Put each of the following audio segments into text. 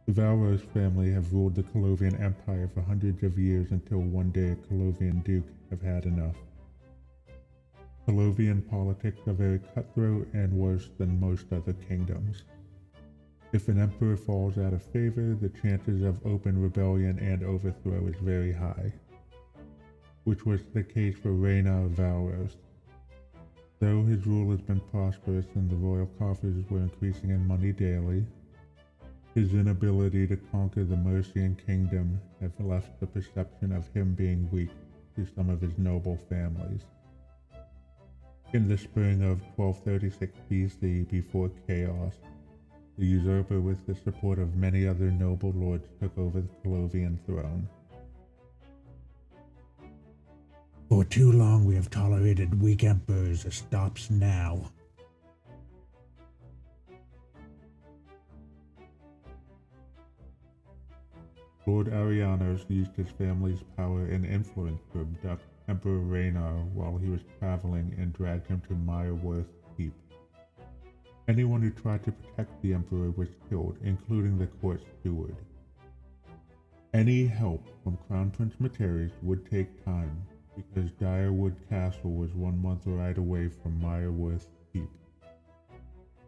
The Valros family have ruled the Colovian Empire for hundreds of years until one day a Colovian duke have had enough. Colovian politics are very cutthroat and worse than most other kingdoms. If an emperor falls out of favor, the chances of open rebellion and overthrow is very high, which was the case for Raynar Valros. Though his rule has been prosperous and the royal coffers were increasing in money daily, his inability to conquer the Mercian kingdom have left the perception of him being weak to some of his noble families. In the spring of 1236 BC, before chaos, the usurper with the support of many other noble lords took over the Colovian throne. For too long we have tolerated weak emperors. It stops now. Lord Areneos used his family's power and influence to abduct Emperor Raynar while he was traveling and dragged him to Mireworth Keep. Anyone who tried to protect the emperor was killed, including the court steward. Any help from Crown Prince Meadery would take time, because Direwood Castle was 1 month ride away from Mireworth Keep.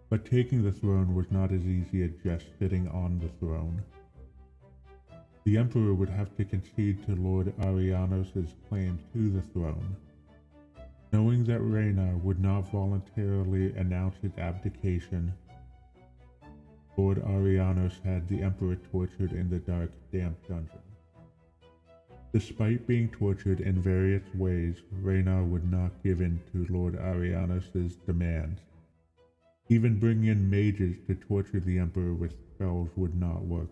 But taking the throne was not as easy as just sitting on the throne. The emperor would have to concede to Lord Areneos' claim to the throne. Knowing that Raynar would not voluntarily announce his abdication, Lord Areneos had the emperor tortured in the dark, damp dungeon. Despite being tortured in various ways, Raynar would not give in to Lord Areneos' demands. Even bringing in mages to torture the emperor with spells would not work.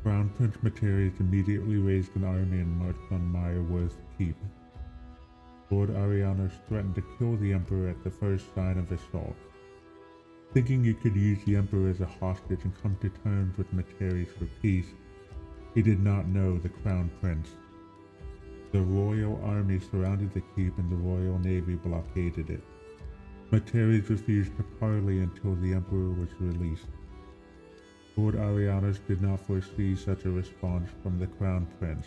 Crown Prince Meadery immediately raised an army and marched on Mireworth Keep. Lord Areneos threatened to kill the emperor at the first sign of assault. Thinking he could use the emperor as a hostage and come to terms with Meadery for peace, he did not know the Crown Prince. The royal army surrounded the keep and the royal navy blockaded it. Meadery refused to parley until the emperor was released. Lord Areneos did not foresee such a response from the Crown Prince.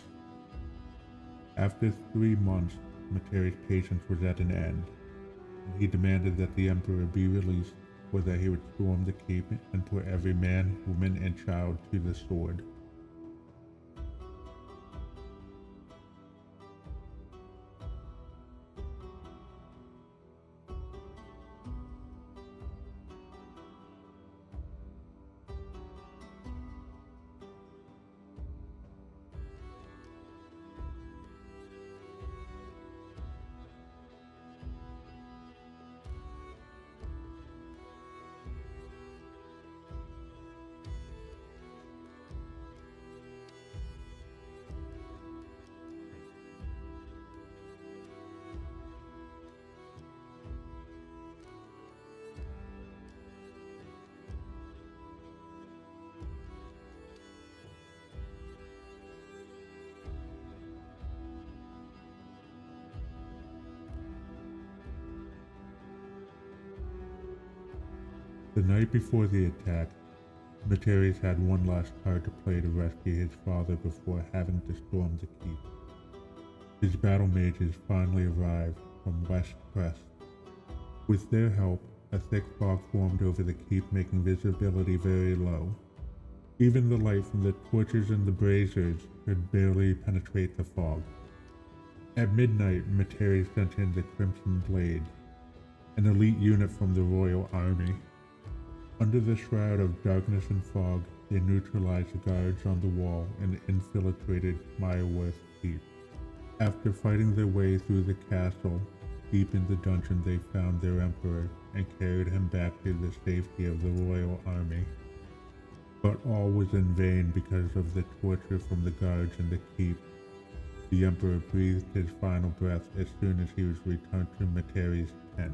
After 3 months, Meadery's patience was at an end, and he demanded that the emperor be released, or that he would storm the keep and put every man, woman, and child to the sword. The night before the attack, Meadery had one last card to play to rescue his father before having to storm the keep. His battle mages finally arrived from West Crest. With their help, a thick fog formed over the keep, making visibility very low. Even the light from the torches and the braziers could barely penetrate the fog. At midnight, Meadery sent in the Crimson Blade, an elite unit from the royal army. Under the shroud of darkness and fog, they neutralized the guards on the wall and infiltrated Mireworth Keep. After fighting their way through the castle, deep in the dungeon they found their emperor and carried him back to the safety of the royal army. But all was in vain because of the torture from the guards in the keep. The emperor breathed his final breath as soon as he was returned to Meadery's tent.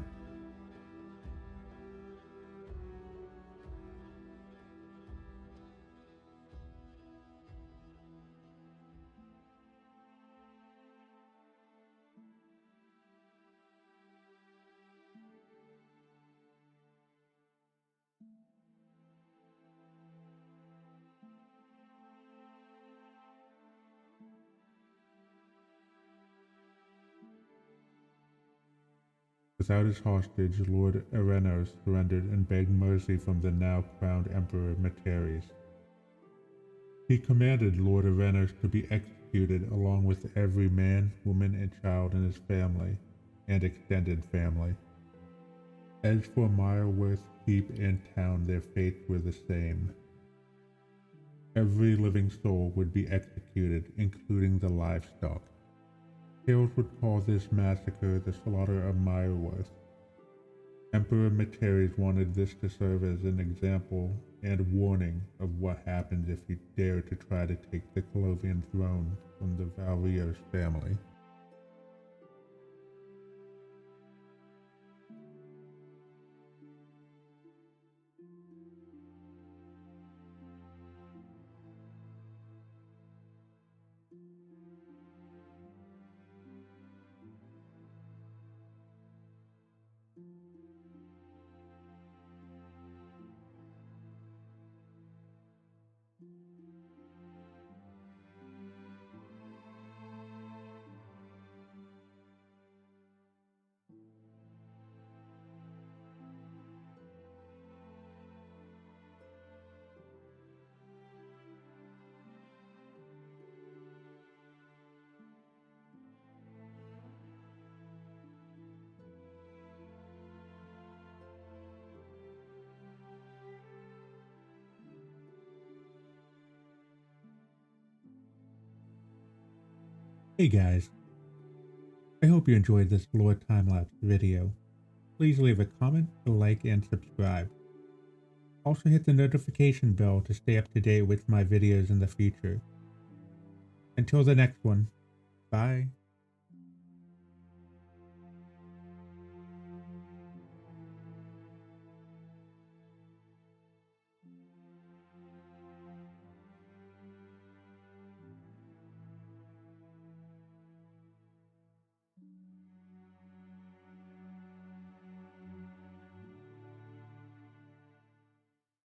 Without his hostage, Lord Areneos surrendered and begged mercy from the now crowned Emperor Meadery. He commanded Lord Areneos to be executed along with every man, woman, and child in his family and extended family. As for Mireworth Keep and town, their fates were the same. Every living soul would be executed, including the livestock. Tales would call this massacre the slaughter of Mireworth. Emperor Meadery wanted this to serve as an example and warning of what happens if you dare to try to take the Colovian throne from the Valrios family. Hey guys, I hope you enjoyed this lore time-lapse video. Please leave a comment, a like, and subscribe. Also hit the notification bell to stay up to date with my videos in the future. Until the next one, bye.